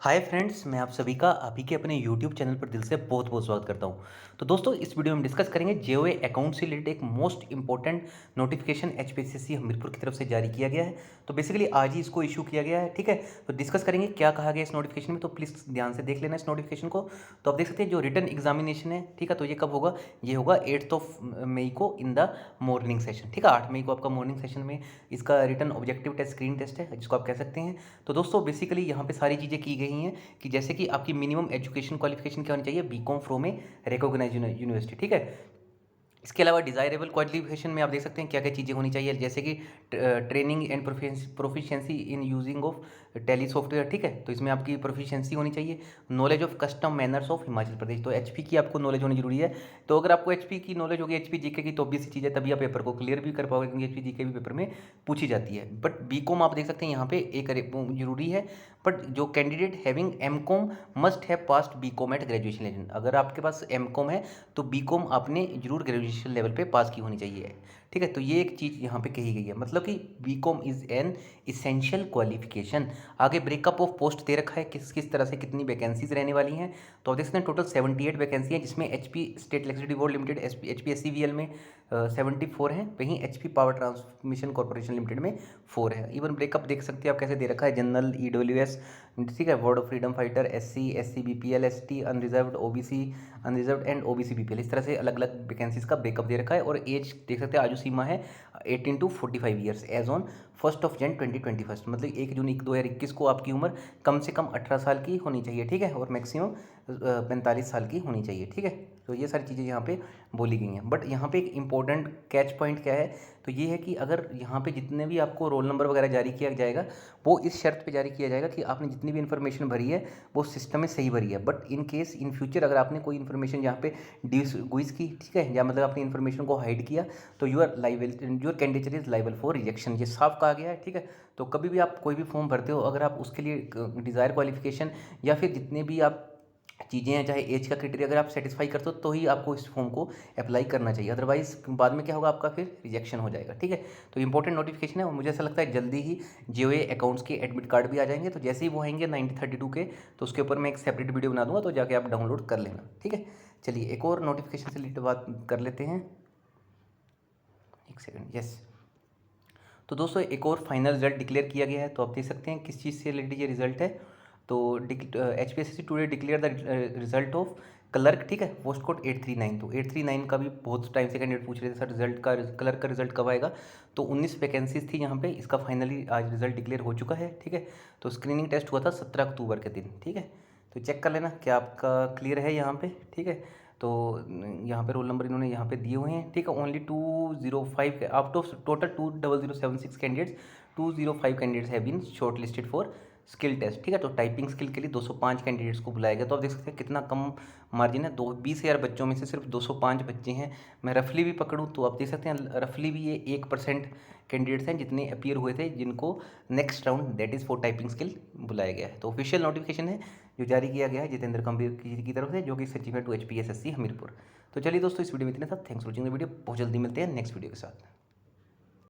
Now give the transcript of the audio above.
Hi friends, मैं आप सभी का अभी के अपने यूट्यूब चैनल पर दिल से बहुत बहुत स्वागत करता हूं। तो दोस्तों, इस वीडियो में हम डिस्कस करेंगे जेओए अकाउंट से रिलेटेड एक मोस्ट इंपॉर्टेंट नोटिफिकेशन एचपीसीएससी हमीरपुर की तरफ से जारी किया गया है। तो बेसिकली आज ही इसको इशू किया गया है। ठीक है, तो डिस्कस करेंगे क्या कहा गया इस नोटिफिकेशन में। तो प्लीज़ ध्यान से देख लेना इस नोटिफिकेशन को। तो आप देख सकते हैं जो रिटन एग्जामिनेशन है, ठीक है, तो ये कब होगा? ये होगा 8 मई को इन द मॉर्निंग सेशन। ठीक है, 8 मई को आपका मॉर्निंग सेशन में इसका written objective test, screen test है, जिसको आप कह सकते हैं। तो दोस्तों बेसिकली यहाँ पे सारी चीज़ें की गई हैं कि जैसे कि आपकी मिनिमम एजुकेशन क्वालिफिकेशन क्या होनी चाहिए, BCom from a recognised university. ठीक है, इसके अलावा डिज़ायरेबल क्वालिफिकेशन में आप देख सकते हैं क्या क्या चीज़ें होनी चाहिए, जैसे कि training and proficiency in using of tally software. ठीक है, तो इसमें आपकी प्रोफिशिएंसी होनी चाहिए। Knowledge of custom manners of Himachal Pradesh, तो एचपी की आपको नॉलेज होनी जरूरी है। तो अगर आपको एचपी की नॉलेज होगी, एचपी जीके की, तो ऑब्वियस सी चीज़ है, तभी आप पेपर को क्लियर भी कर पाओगे, क्योंकि एचपी जीके भी पेपर में पूछी जाती है। बट बीकॉम आप देख सकते हैं यहाँ पे एक जरूरी है। बट जो candidate having MCom must have passed BCom at graduation level. अगर आपके पास एमकॉम है तो बीकॉम आपने जरूर ग्रेजुएशन लेवल पे पास की होनी चाहिए। ठीक है, तो ये एक चीज़ यहाँ पे कही गई है, मतलब कि BCom is an essential qualification. आगे ब्रेकअप ऑफ पोस्ट दे रखा है, किस किस तरह से कितनी वैकेंसीज रहने वाली हैं। तो आप देख सकते हैं टोटल 78 वैकेंसी है, जिसमें HP state electricity board limited HPSEBL में 74 हैं, वहीं HP power transmission corporation limited में 4 है। इवन ब्रेकअप देख सकते हैं आप कैसे दे रखा है, जनरल, ईडब्ल्यूएस, ठीक है, word of freedom fighter, SC, SC, BPL, ST, unreserved, OBC, unreserved and OBC BPL, इस तरह से अलग अलग वैकेंसीज का ब्रेकअप दे रखा है। और एज देख सकते हैं, आयु सीमा है 18 to 45 ईयर्स एज ऑन 1 जनवरी 2021, मतलब 1 जून 2021 को आपकी उम्र कम से कम 18 साल की होनी चाहिए। ठीक है, और मैक्सिमम 45 साल की होनी चाहिए। ठीक है, तो ये सारी चीज़ें यहाँ पे बोली गई हैं। बट यहाँ पे एक इंपॉर्टेंट कैच पॉइंट क्या है, तो ये है कि अगर यहाँ पे जितने भी आपको रोल नंबर वगैरह जारी किया जाएगा, वो इस शर्त पे जारी किया जाएगा कि आपने जितनी भी इन्फॉर्मेशन भरी है वो सिस्टम में सही भरी है। But in case in future अगर आपने कोई इन्फॉर्मेशन यहाँ पे गुइस की, ठीक है, या मतलब अपनी इन्फॉर्मेशन को हाइड किया, तो your candidature is liable for rejection, ये साफ कहा गया है। ठीक है, तो कभी भी आप कोई भी फॉर्म भरते हो, अगर आप उसके लिए डिज़ायर क्वालिफिकेशन या फिर जितने भी आप चीज़ें हैं, चाहे एज का क्राइटेरिया अगर आप सेटिस्फाई करते हो, तो ही आपको इस फॉर्म को अप्लाई करना चाहिए। अदरवाइज बाद में क्या होगा, आपका फिर रिजेक्शन हो जाएगा। ठीक है, तो इंपॉर्टेंट नोटिफिकेशन है, और मुझे ऐसा लगता है जल्दी ही जेओए अकाउंट्स के एडमिट कार्ड भी आ जाएंगे। तो जैसे ही वो आएंगे 9032 के, तो उसके ऊपर मैं एक सेपरेट वीडियो बना दूंगा, तो जाके आप डाउनलोड कर लेना। ठीक है, चलिए एक और नोटिफिकेशन से रिलेटेड बात कर लेते हैं। एक सेकेंड, यस। तो दोस्तों एक और फाइनल रिजल्ट डिक्लेयर किया गया है। तो आप देख सकते हैं किस चीज़ से रिलेटेड ये रिजल्ट है। तो H P S C today declare the result of clerk. ठीक है, पोस्ट कोड 839। तो 839 का भी बहुत टाइम से कैंडिडेट पूछ रहे थे, सर रिजल्ट का, क्लर्क का रिजल्ट कब आएगा। तो 19 वैकेंसीज थी यहाँ पे, इसका फाइनली आज रिजल्ट डिक्लेयर हो चुका है। ठीक है, तो स्क्रीनिंग टेस्ट हुआ था 17 अक्टूबर के दिन। ठीक है, तो चेक कर लेना क्या आपका क्लियर है यहाँ पे। ठीक है, तो यहाँ पे रोल नंबर इन्होंने यहाँ पे दिए हुए हैं। ठीक है, only 205 out of total 20076 candidates, 205 candidates have been short listed for skill test. ठीक है, तो टाइपिंग स्किल के लिए 205 कैंडिडेट्स को बुलाया गया। तो आप देख सकते हैं कितना कम मार्जिन है, 20,000 बच्चों में से सिर्फ 205 बच्चे हैं। मैं रफली भी पकड़ूँ तो आप देख सकते हैं रफली भी ये 1% कैंडिडेट्स हैं जितने अपीयर हुए थे, जिनको next round that is for typing skill बुलाया गया है। तो ऑफिशियल नोटिफिकेशन है जो जारी किया गया है जितेंद्र गंभीर की तरफ से, जो कि सचिव है टू एचपीएसएससी हमीरपुर। तो चलिए दोस्तों, इस वीडियो में इतना था। Thanks for watching the video. बहुत जल्दी मिलते हैं नेक्स्ट वीडियो के साथ।